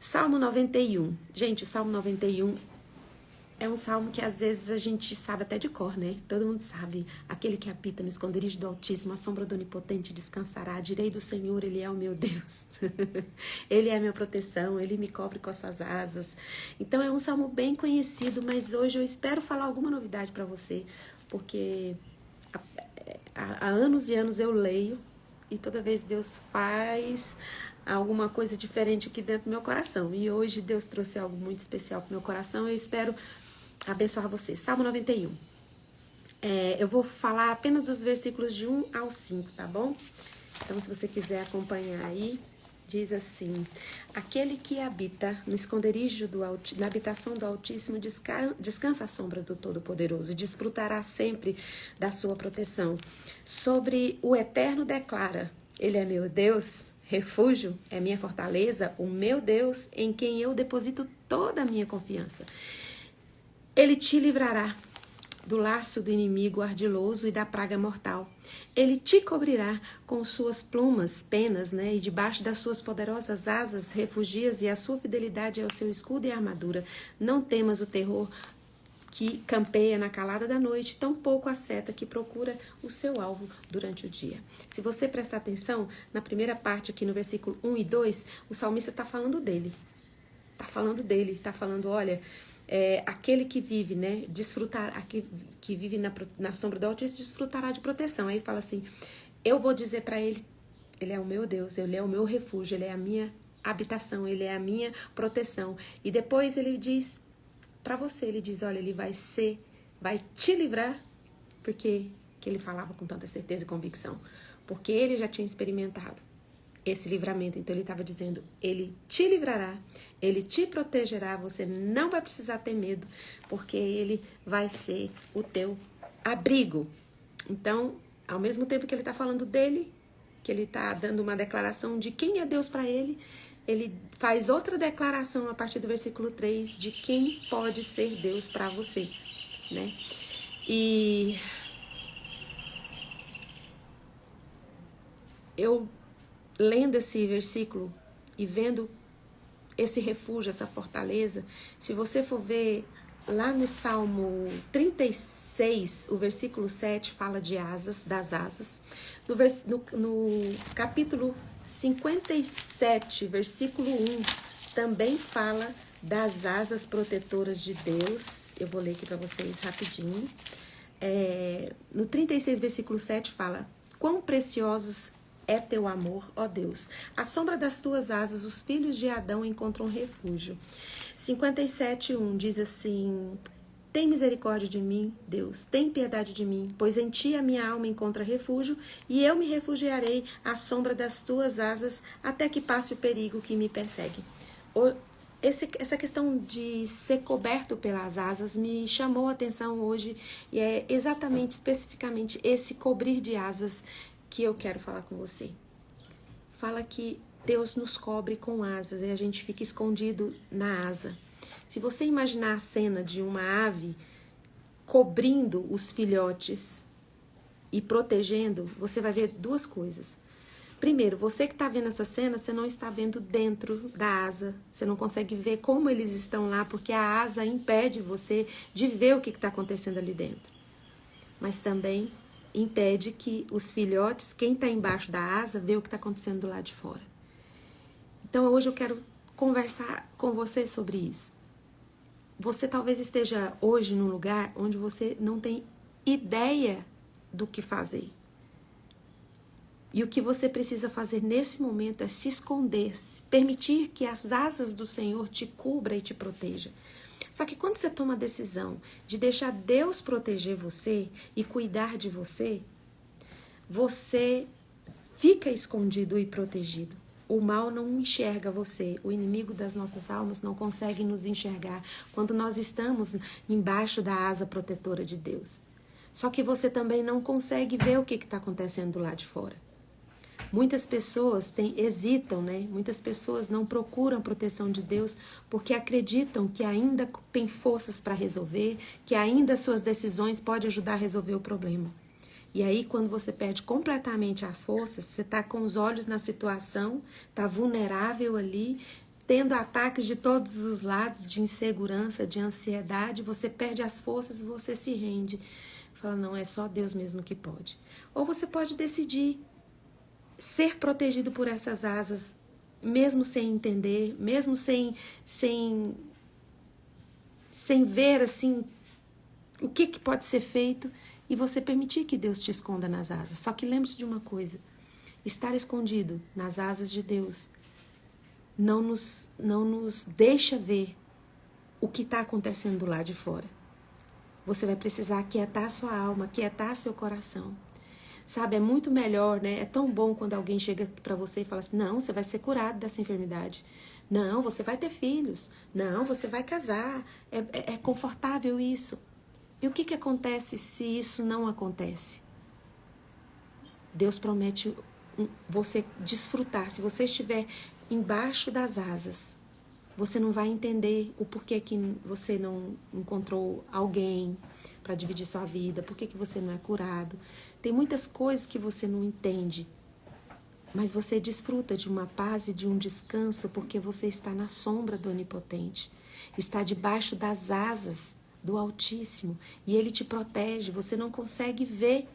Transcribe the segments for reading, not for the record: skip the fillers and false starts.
Salmo 91. Gente, o Salmo 91 é um salmo que às vezes a gente sabe até de cor, né? Todo mundo sabe. Aquele que habita no esconderijo do Altíssimo, a sombra do Onipotente descansará. Direi do Senhor, Ele é o meu Deus. Ele é a minha proteção, Ele me cobre com as suas asas. Então é um salmo bem conhecido, mas hoje eu espero falar alguma novidade para você, porque há anos e anos eu leio e toda vez Deus faz alguma coisa diferente aqui dentro do meu coração. E hoje Deus trouxe algo muito especial para o meu coração. Eu espero abençoar você. Salmo 91. Eu vou falar apenas dos versículos de 1 ao 5, tá bom? Então, se você quiser acompanhar aí, diz assim: aquele que habita no esconderijo na habitação do Altíssimo descansa à sombra do Todo-Poderoso e desfrutará sempre da sua proteção. Sobre o Eterno declara: Ele é meu Deus, refúgio, é minha fortaleza, o meu Deus, em quem eu deposito toda a minha confiança. Ele te livrará do laço do inimigo ardiloso e da praga mortal. Ele te cobrirá com suas plumas, penas, né? E debaixo das suas poderosas asas refugias, e a sua fidelidade é o seu escudo e armadura. Não temas o terror que campeia na calada da noite, tampouco a seta que procura o seu alvo durante o dia. Se você prestar atenção, na primeira parte aqui no versículo 1 e 2, o salmista está falando dele. Está falando, olha, aquele que vive, né, que vive na sombra do Altíssimo desfrutará de proteção. Aí fala assim, eu vou dizer para ele, Ele é o meu Deus, Ele é o meu refúgio, Ele é a minha habitação, Ele é a minha proteção. E depois ele diz para você, ele diz, olha, Ele vai te livrar, porque que ele falava com tanta certeza e convicção, porque ele já tinha experimentado esse livramento. Então ele estava dizendo, Ele te livrará, Ele te protegerá, você não vai precisar ter medo, porque Ele vai ser o teu abrigo. Então, ao mesmo tempo que ele está falando dele, que ele está dando uma declaração de quem é Deus para ele, ele faz outra declaração a partir do versículo 3 de quem pode ser Deus para você, né? E eu lendo esse versículo e vendo esse refúgio, essa fortaleza, se você for ver lá no Salmo 36, o versículo 7 fala de asas, das asas. No capítulo 57, versículo 1, também fala das asas protetoras de Deus. Eu vou ler aqui para vocês rapidinho. No 36, versículo 7 fala, quão preciosos é teu amor, ó Deus. À sombra das tuas asas, os filhos de Adão encontram refúgio. 57:1 diz assim, tem misericórdia de mim, Deus, tem piedade de mim, pois em ti a minha alma encontra refúgio, e eu me refugiarei à sombra das tuas asas, até que passe o perigo que me persegue. Essa questão de ser coberto pelas asas me chamou a atenção hoje, e é exatamente, especificamente, esse cobrir de asas que eu quero falar com você. Fala que Deus nos cobre com asas e a gente fica escondido na asa. Se você imaginar a cena de uma ave cobrindo os filhotes e protegendo, você vai ver duas coisas. Primeiro, você que está vendo essa cena, você não está vendo dentro da asa. Você não consegue ver como eles estão lá, porque a asa impede você de ver o que está acontecendo ali dentro. Mas também impede que os filhotes, quem está embaixo da asa, vê o que está acontecendo do lado de fora. Então hoje eu quero conversar com você sobre isso. Você talvez esteja hoje num lugar onde você não tem ideia do que fazer. E o que você precisa fazer nesse momento é se esconder, permitir que as asas do Senhor te cubra e te proteja. Só que quando você toma a decisão de deixar Deus proteger você e cuidar de você, você fica escondido e protegido. O mal não enxerga você, o inimigo das nossas almas não consegue nos enxergar quando nós estamos embaixo da asa protetora de Deus. Só que você também não consegue ver o que está acontecendo do lado de fora. Muitas pessoas hesitam, né? Muitas pessoas não procuram a proteção de Deus porque acreditam que ainda tem forças para resolver, que ainda suas decisões podem ajudar a resolver o problema. E aí, quando você perde completamente as forças, você está com os olhos na situação, está vulnerável ali, tendo ataques de todos os lados, de insegurança, de ansiedade, você perde as forças e você se rende. Fala, não, é só Deus mesmo que pode. Ou você pode decidir ser protegido por essas asas, mesmo sem entender, mesmo sem ver assim o que pode ser feito, e você permitir que Deus te esconda nas asas. Só que lembre-se de uma coisa: estar escondido nas asas de Deus não nos deixa ver o que está acontecendo lá de fora. Você vai precisar aquietar sua alma, aquietar seu coração. Sabe, é muito melhor, né? É tão bom quando alguém chega para você e fala assim, não, você vai ser curado dessa enfermidade. Não, você vai ter filhos. Não, você vai casar. É confortável isso. E o que acontece se isso não acontece? Deus promete você desfrutar. Se você estiver embaixo das asas, você não vai entender o porquê que você não encontrou alguém para dividir sua vida, por que você não é curado. Tem muitas coisas que você não entende, mas você desfruta de uma paz e de um descanso porque você está na sombra do Onipotente, está debaixo das asas do Altíssimo e Ele te protege. Você não consegue ver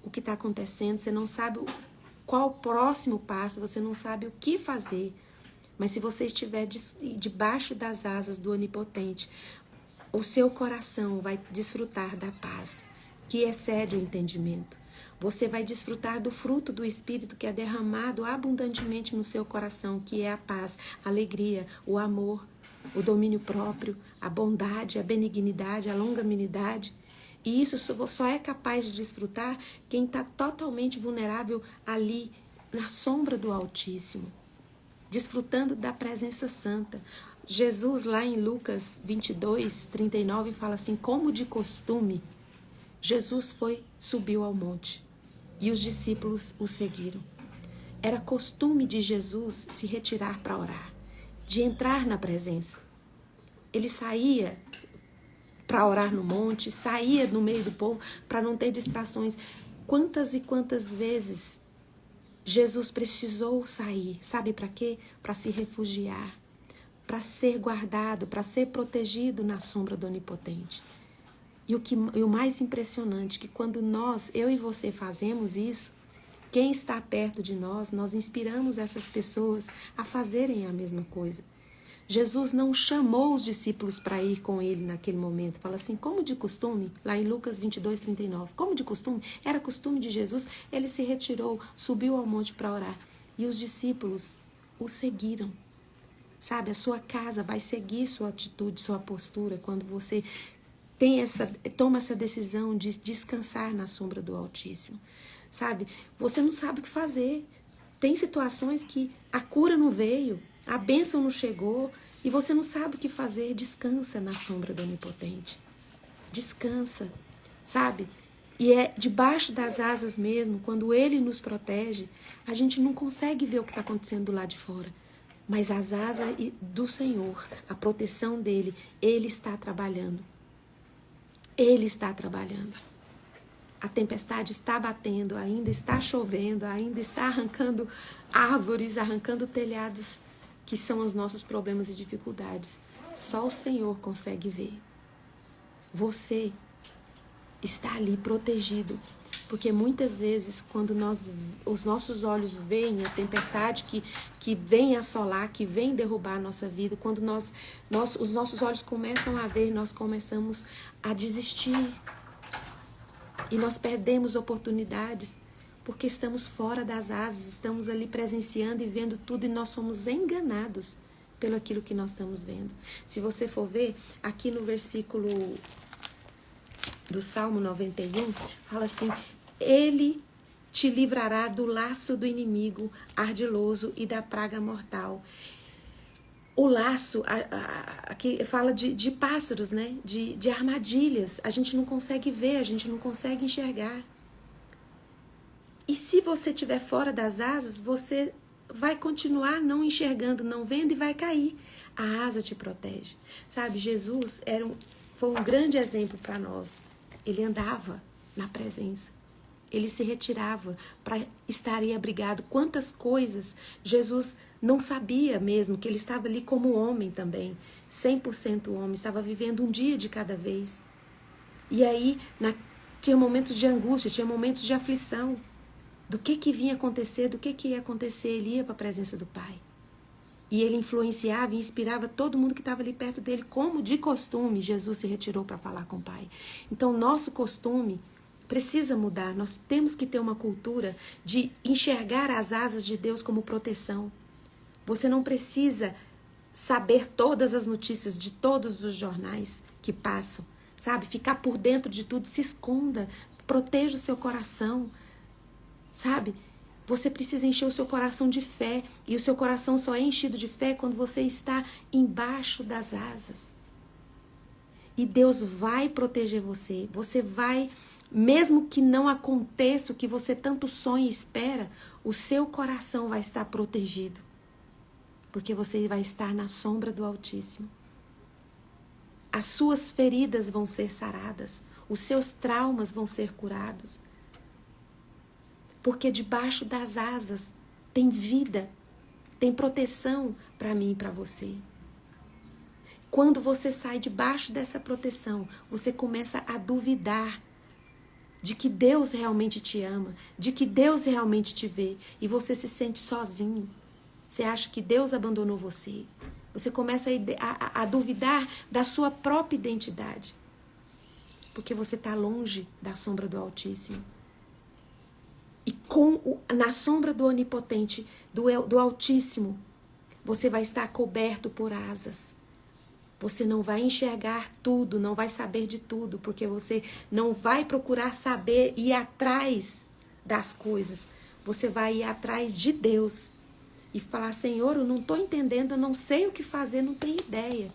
o que está acontecendo, você não sabe qual o próximo passo, você não sabe o que fazer. Mas se você estiver debaixo das asas do Onipotente, o seu coração vai desfrutar da paz, que excede o entendimento. Você vai desfrutar do fruto do Espírito que é derramado abundantemente no seu coração, que é a paz, a alegria, o amor, o domínio próprio, a bondade, a benignidade, a longanimidade. E isso só é capaz de desfrutar quem está totalmente vulnerável ali, na sombra do Altíssimo, desfrutando da presença santa. Jesus, lá em Lucas 22, 39, fala assim, como de costume, Jesus subiu ao monte e os discípulos o seguiram. Era costume de Jesus se retirar para orar, de entrar na presença. Ele saía para orar no monte, saía no meio do povo para não ter distrações. Quantas e quantas vezes Jesus precisou sair, sabe para quê? Para se refugiar, para ser guardado, para ser protegido na sombra do Onipotente. E o mais impressionante, que quando eu e você fazemos isso, quem está perto de nós inspiramos essas pessoas a fazerem a mesma coisa. Jesus não chamou os discípulos para ir com ele naquele momento. Fala assim, como de costume, lá em Lucas 22, 39, como de costume, era costume de Jesus, ele se retirou, subiu ao monte para orar. E os discípulos o seguiram. Sabe, a sua casa vai seguir sua atitude, sua postura, quando você toma essa decisão de descansar na sombra do Altíssimo. Sabe, você não sabe o que fazer. Tem situações que a cura não veio, a bênção não chegou e você não sabe o que fazer. Descansa na sombra do Onipotente. Descansa, sabe? E é debaixo das asas mesmo, quando Ele nos protege, a gente não consegue ver o que está acontecendo do lado de fora. Mas as asas do Senhor, a proteção dEle, Ele está trabalhando. Ele está trabalhando. A tempestade está batendo, ainda está chovendo, ainda está arrancando árvores, arrancando telhados, que são os nossos problemas e dificuldades. Só o Senhor consegue ver. Você está ali protegido, porque muitas vezes quando os nossos olhos veem a tempestade que vem assolar, que vem derrubar a nossa vida, quando os nossos olhos começam a ver, nós começamos a desistir e nós perdemos oportunidades porque estamos fora das asas, estamos ali presenciando e vendo tudo e nós somos enganados pelo aquilo que nós estamos vendo. Se você for ver, aqui no versículo do Salmo 91, fala assim, Ele te livrará do laço do inimigo ardiloso e da praga mortal. O laço, aqui fala de pássaros, né? De armadilhas. A gente não consegue ver, a gente não consegue enxergar. E se você estiver fora das asas, você vai continuar não enxergando, não vendo e vai cair. A asa te protege. Sabe, Jesus foi um grande exemplo para nós. Ele andava na presença. ele se retirava para estar aí abrigado. Quantas coisas Jesus não sabia mesmo, que ele estava ali como homem também, 100% homem, estava vivendo um dia de cada vez. E aí tinha momentos de angústia, tinha momentos de aflição. Do que vinha acontecer, do que ia acontecer, ele ia para a presença do Pai. E ele influenciava e inspirava todo mundo que estava ali perto dele, como de costume Jesus se retirou para falar com o Pai. Então, nosso costume precisa mudar. Nós temos que ter uma cultura de enxergar as asas de Deus como proteção. Você não precisa saber todas as notícias de todos os jornais que passam, sabe? Ficar por dentro de tudo, se esconda, proteja o seu coração, sabe? Você precisa encher o seu coração de fé. E o seu coração só é enchido de fé quando você está embaixo das asas. E Deus vai proteger você. Você vai, mesmo que não aconteça o que você tanto sonha e espera, o seu coração vai estar protegido. Porque você vai estar na sombra do Altíssimo. As suas feridas vão ser saradas. Os seus traumas vão ser curados. Porque debaixo das asas tem vida, tem proteção para mim e para você. Quando você sai debaixo dessa proteção, você começa a duvidar de que Deus realmente te ama, de que Deus realmente te vê, e você se sente sozinho. Você acha que Deus abandonou você. Você começa a duvidar da sua própria identidade, porque você está longe da sombra do Altíssimo. E na sombra do Onipotente, do Altíssimo, você vai estar coberto por asas. Você não vai enxergar tudo, não vai saber de tudo, porque você não vai procurar saber e ir atrás das coisas. Você vai ir atrás de Deus e falar: Senhor, eu não estou entendendo, eu não sei o que fazer, não tenho ideia.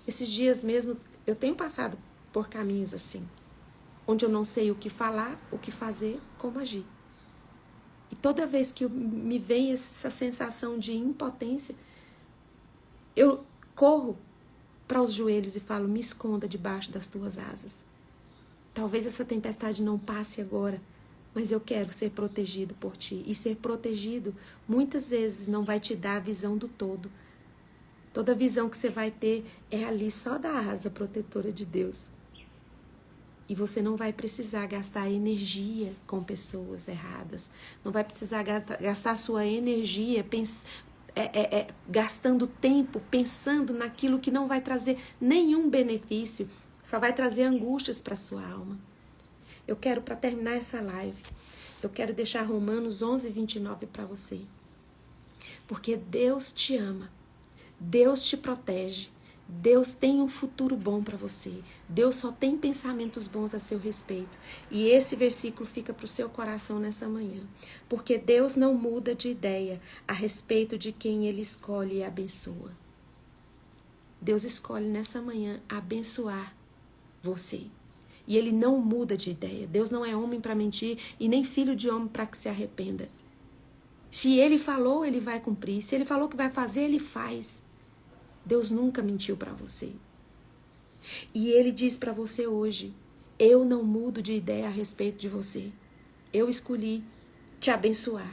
Esses dias mesmo, eu tenho passado por caminhos assim, onde eu não sei o que falar, o que fazer, como agir. E toda vez que me vem essa sensação de impotência, eu corro para os joelhos e falo: me esconda debaixo das tuas asas. Talvez essa tempestade não passe agora, mas eu quero ser protegido por ti. E ser protegido, muitas vezes, não vai te dar a visão do todo. Toda visão que você vai ter é ali só da asa protetora de Deus. E você não vai precisar gastar energia com pessoas erradas. Não vai precisar gastar sua energia gastando tempo pensando naquilo que não vai trazer nenhum benefício. Só vai trazer angústias para a sua alma. Eu quero, para terminar essa live, eu quero deixar Romanos 11:29 para você. Porque Deus te ama. Deus te protege. Deus tem um futuro bom para você. Deus só tem pensamentos bons a seu respeito. E esse versículo fica para o seu coração nessa manhã. Porque Deus não muda de ideia a respeito de quem Ele escolhe e abençoa. Deus escolhe nessa manhã abençoar você. E Ele não muda de ideia. Deus não é homem para mentir e nem filho de homem para que se arrependa. Se Ele falou, Ele vai cumprir. Se Ele falou que vai fazer, Ele faz. Deus nunca mentiu para você. E Ele diz para você hoje: eu não mudo de ideia a respeito de você. Eu escolhi te abençoar.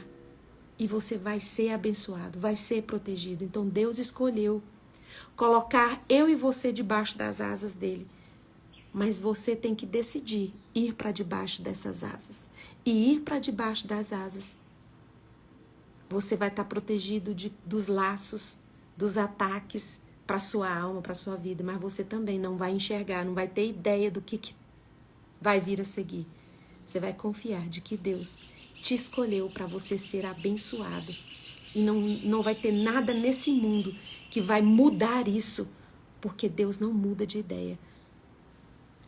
E você vai ser abençoado, vai ser protegido. Então Deus escolheu colocar eu e você debaixo das asas dele. Mas você tem que decidir ir para debaixo dessas asas. E ir para debaixo das asas, você vai estar protegido dos laços, dos ataques para sua alma, para sua vida, mas você também não vai enxergar, não vai ter ideia do que vai vir a seguir. Você vai confiar de que Deus te escolheu para você ser abençoado. E não vai ter nada nesse mundo que vai mudar isso, porque Deus não muda de ideia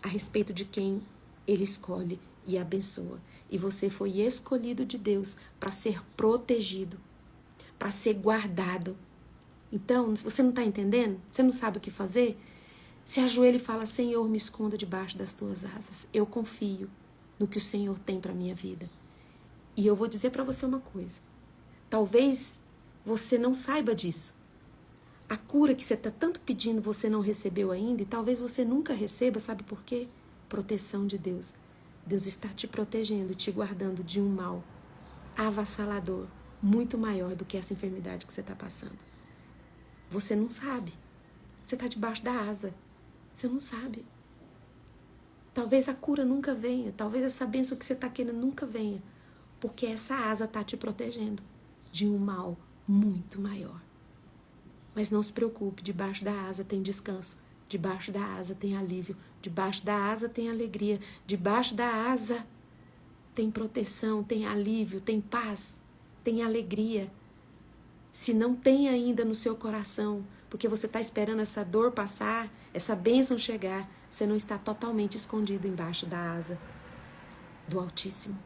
a respeito de quem Ele escolhe e abençoa. E você foi escolhido de Deus para ser protegido, para ser guardado. Então, se você não está entendendo, você não sabe o que fazer, se ajoelha e fala: Senhor, me esconda debaixo das tuas asas. Eu confio no que o Senhor tem para a minha vida. E eu vou dizer para você uma coisa. Talvez você não saiba disso. A cura que você está tanto pedindo você não recebeu ainda, e talvez você nunca receba, sabe por quê? Proteção de Deus. Deus está te protegendo, te guardando de um mal avassalador, muito maior do que essa enfermidade que você está passando. Você não sabe. Você está debaixo da asa. Você não sabe. Talvez a cura nunca venha. Talvez essa bênção que você está querendo nunca venha. Porque essa asa está te protegendo de um mal muito maior. Mas não se preocupe. Debaixo da asa tem descanso. Debaixo da asa tem alívio. Debaixo da asa tem alegria. Debaixo da asa tem proteção, tem alívio, tem paz, tem alegria. Se não tem ainda no seu coração, porque você está esperando essa dor passar, essa bênção chegar, você não está totalmente escondido embaixo da asa do Altíssimo.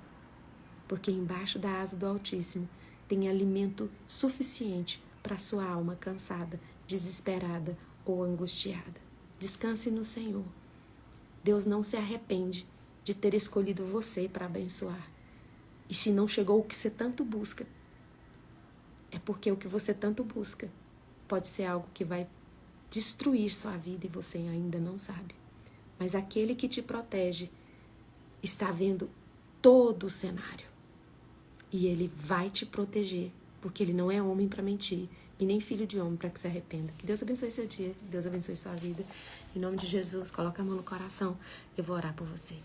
Porque embaixo da asa do Altíssimo tem alimento suficiente para a sua alma cansada, desesperada ou angustiada. Descanse no Senhor. Deus não se arrepende de ter escolhido você para abençoar. E se não chegou o que você tanto busca, é porque o que você tanto busca pode ser algo que vai destruir sua vida e você ainda não sabe. Mas aquele que te protege está vendo todo o cenário. E ele vai te proteger, porque ele não é homem para mentir e nem filho de homem para que se arrependa. Que Deus abençoe seu dia, que Deus abençoe sua vida. Em nome de Jesus, coloca a mão no coração, eu vou orar por você.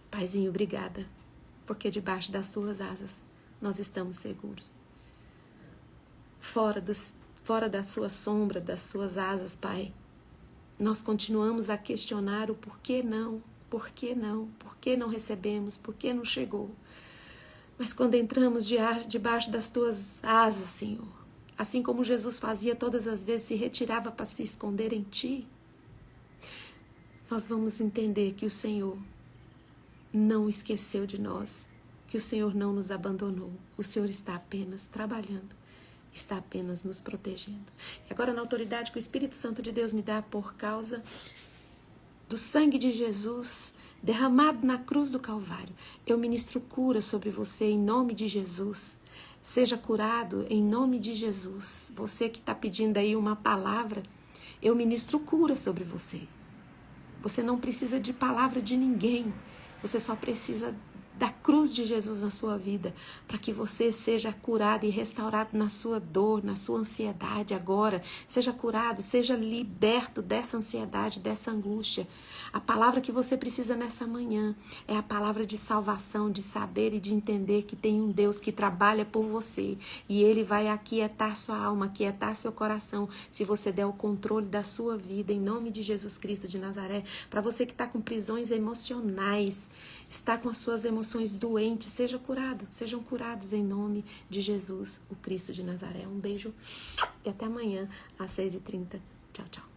Paizinho, obrigada, porque debaixo das tuas asas nós estamos seguros. Fora da sua sombra, das suas asas, Pai, nós continuamos a questionar o porquê não, por que não recebemos, por que não chegou. Mas quando entramos debaixo das tuas asas, Senhor, assim como Jesus fazia todas as vezes, se retirava para se esconder em Ti, nós vamos entender que o Senhor não esqueceu de nós, que o Senhor não nos abandonou. O Senhor está apenas trabalhando, está apenas nos protegendo. E agora, na autoridade que o Espírito Santo de Deus me dá por causa do sangue de Jesus derramado na cruz do Calvário, eu ministro cura sobre você em nome de Jesus. Seja curado em nome de Jesus. Você que está pedindo aí uma palavra, eu ministro cura sobre você. Você não precisa de palavra de ninguém. Você só precisa da cruz de Jesus na sua vida, para que você seja curado e restaurado na sua dor, na sua ansiedade agora. Seja curado, seja liberto dessa ansiedade, dessa angústia. A palavra que você precisa nessa manhã é a palavra de salvação, de saber e de entender que tem um Deus que trabalha por você e Ele vai aquietar sua alma, aquietar seu coração, se você der o controle da sua vida, em nome de Jesus Cristo de Nazaré. Para você que está com prisões emocionais, está com as suas emoções doentes, sejam curados em nome de Jesus, o Cristo de Nazaré. Um beijo e até amanhã às 6h30. Tchau, tchau.